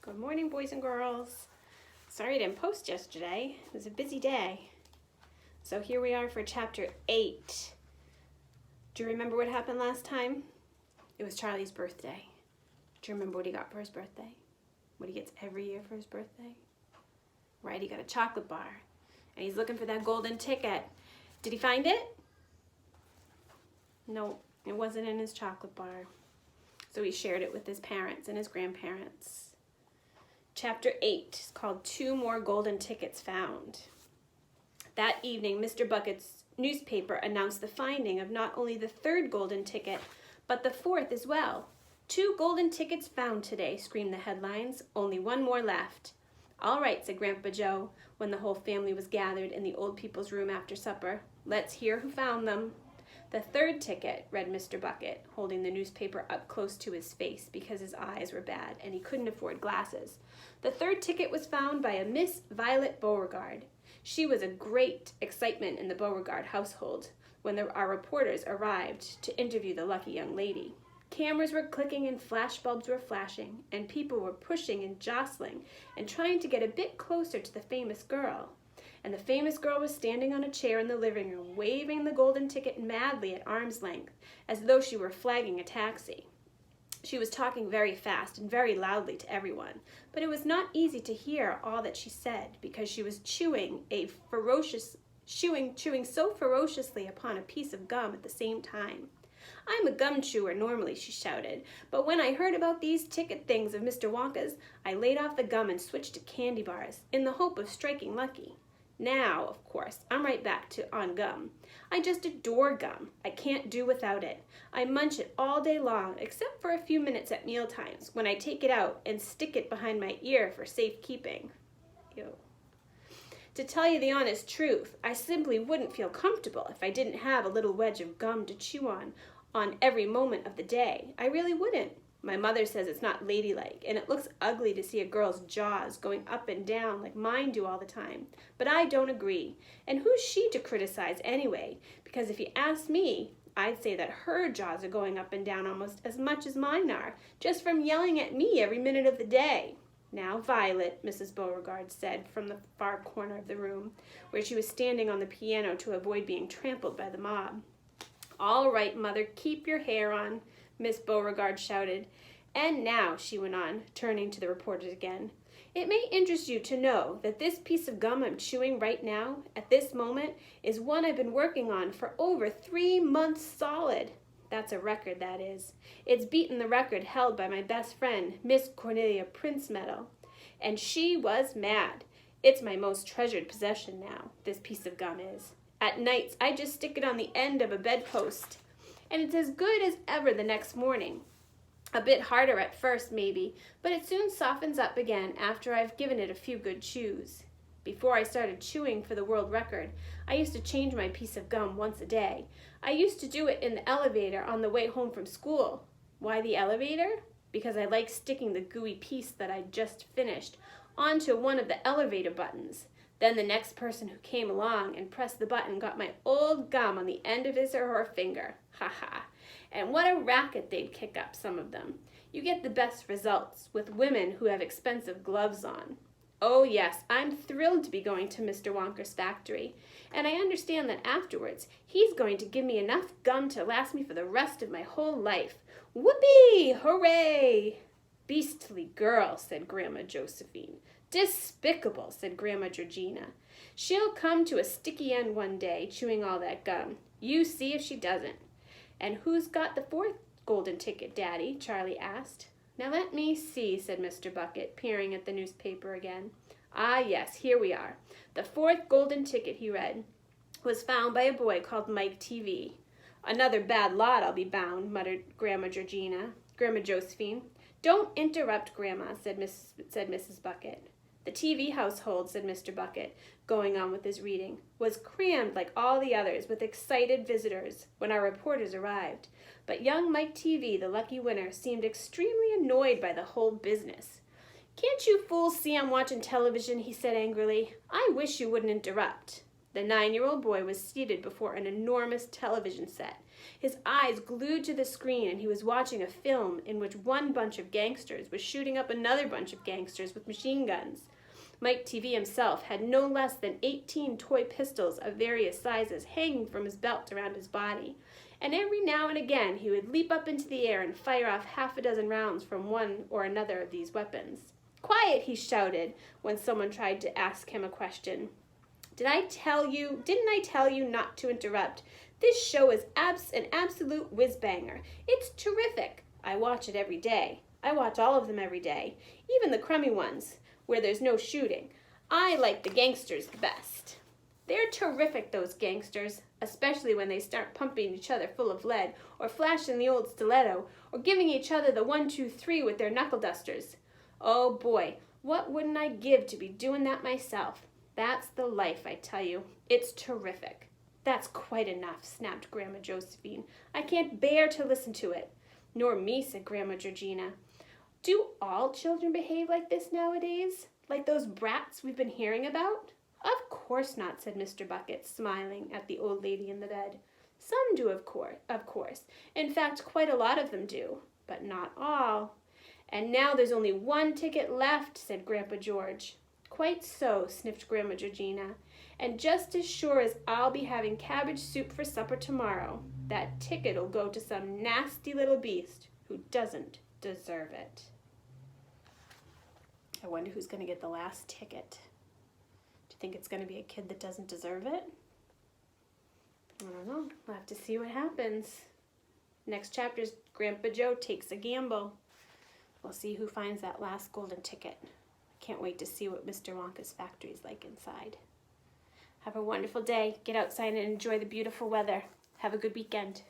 Good morning, boys and girls. Sorry I didn't post yesterday. It was a busy day. So here we are for chapter 8. Do you remember what happened last time? It was Charlie's birthday. Do you remember what he got for his birthday? What he gets every year for his birthday? Right, he got a chocolate bar. And he's looking for that golden ticket. Did he find it? No, it wasn't in his chocolate bar. So he shared it with his parents and his grandparents. Chapter 8 is called 2 More Golden Tickets Found. That evening, Mr. Bucket's newspaper announced the finding of not only the 3rd golden ticket, but the 4th as well. 2 golden tickets found today, screamed the headlines. Only 1 more left. All right, said Grandpa Joe, when the whole family was gathered in the old people's room after supper. Let's hear who found them. The 3rd ticket, read Mr. Bucket, holding the newspaper up close to his face because his eyes were bad and he couldn't afford glasses. The 3rd ticket was found by a Miss Violet Beauregard. She was a great excitement in the Beauregard household when our reporters arrived to interview the lucky young lady. Cameras were clicking and flashbulbs were flashing, and people were pushing and jostling and trying to get a bit closer to the famous girl. And the famous girl was standing on a chair in the living room, waving the golden ticket madly at arm's length, as though she were flagging a taxi. She was talking very fast and very loudly to everyone, but it was not easy to hear all that she said, because she was chewing so ferociously upon a piece of gum at the same time. I'm a gum chewer normally, she shouted, but when I heard about these ticket things of Mr. Wonka's, I laid off the gum and switched to candy bars, in the hope of striking lucky. Now, of course, I'm right back on gum. I just adore gum. I can't do without it. I munch it all day long, except for a few minutes at meal times, when I take it out and stick it behind my ear for safekeeping. Ew. To tell you the honest truth, I simply wouldn't feel comfortable if I didn't have a little wedge of gum to chew on every moment of the day. I really wouldn't. My mother says it's not ladylike, and it looks ugly to see a girl's jaws going up and down like mine do all the time. But I don't agree. And who's she to criticize anyway? Because if you ask me, I'd say that her jaws are going up and down almost as much as mine are, just from yelling at me every minute of the day. Now, Violet, Mrs. Beauregard said from the far corner of the room, where she was standing on the piano to avoid being trampled by the mob. All right, Mother, keep your hair on, Miss Beauregard shouted. And now, she went on, turning to the reporters again, it may interest you to know that this piece of gum I'm chewing right now, at this moment, is one I've been working on for over 3 months solid. That's a record, that is. It's beaten the record held by my best friend, Miss Cornelia Princemeadow. And she was mad. It's my most treasured possession now, this piece of gum is. At nights, I just stick it on the end of a bedpost, and it's as good as ever the next morning. A bit harder at first, maybe, but it soon softens up again after I've given it a few good chews. Before I started chewing for the world record, I used to change my piece of gum once a day. I used to do it in the elevator on the way home from school. Why the elevator? Because I like sticking the gooey piece that I'd just finished onto one of the elevator buttons. Then the next person who came along and pressed the button got my old gum on the end of his or her finger. Ha ha. And what a racket they'd kick up, some of them. You get the best results with women who have expensive gloves on. Oh yes, I'm thrilled to be going to Mr. Wonka's factory, and I understand that afterwards he's going to give me enough gum to last me for the rest of my whole life. Whoopee! Hooray! Beastly girl, said Grandma Josephine. Despicable, said Grandma Georgina. She'll come to a sticky end one day, chewing all that gum. You see if she doesn't. And who's got the 4th golden ticket, Daddy? Charlie asked. Now let me see, said Mr. Bucket, peering at the newspaper again. Ah, yes, here we are. The 4th golden ticket, he read, was found by a boy called Mike TV. Another bad lot, I'll be bound, muttered Grandma Josephine. Don't interrupt, Grandma, said Mrs. Bucket. The TV household, said Mr. Bucket, going on with his reading, was crammed like all the others with excited visitors when our reporters arrived. But young Mike TV, the lucky winner, seemed extremely annoyed by the whole business. Can't you fools see I'm watching television, he said angrily. I wish you wouldn't interrupt. The 9-year-old boy was seated before an enormous television set, His eyes glued to the screen, and he was watching a film in which one bunch of gangsters was shooting up another bunch of gangsters with machine guns. Mike TV himself had no less than 18 toy pistols of various sizes hanging from his belt around his body, and every now and again he would leap up into the air and fire off half a dozen rounds from one or another of these weapons. "Quiet," he shouted when someone tried to ask him a question. Didn't I tell you not to interrupt? This show is an absolute whiz-banger. It's terrific. I watch it every day. I watch all of them every day, even the crummy ones, where there's no shooting. I like the gangsters the best. They're terrific, those gangsters, especially when they start pumping each other full of lead, or flashing the old stiletto, or giving each other the 1, 2, 3 with their knuckle dusters. Oh boy, what wouldn't I give to be doing that myself? That's the life, I tell you. It's terrific." "That's quite enough," snapped Grandma Josephine. "I can't bear to listen to it." "Nor me," said Grandma Georgina. "Do all children behave like this nowadays? Like those brats we've been hearing about?" "Of course not," said Mr. Bucket, smiling at the old lady in the bed. "Some do, of course. In fact, quite a lot of them do. But not all." "And now there's only one ticket left," said Grandpa George. "Quite so," sniffed Grandma Georgina. "And just as sure as I'll be having cabbage soup for supper tomorrow, that ticket'll go to some nasty little beast who doesn't deserve it." I wonder who's going to get the last ticket. Do you think it's going to be a kid that doesn't deserve it? I don't know. We'll have to see what happens. Next chapter's Grandpa Joe takes a gamble. We'll see who finds that last golden ticket. Can't wait to see what Mr. Wonka's factory is like inside. Have a wonderful day. Get outside and enjoy the beautiful weather. Have a good weekend.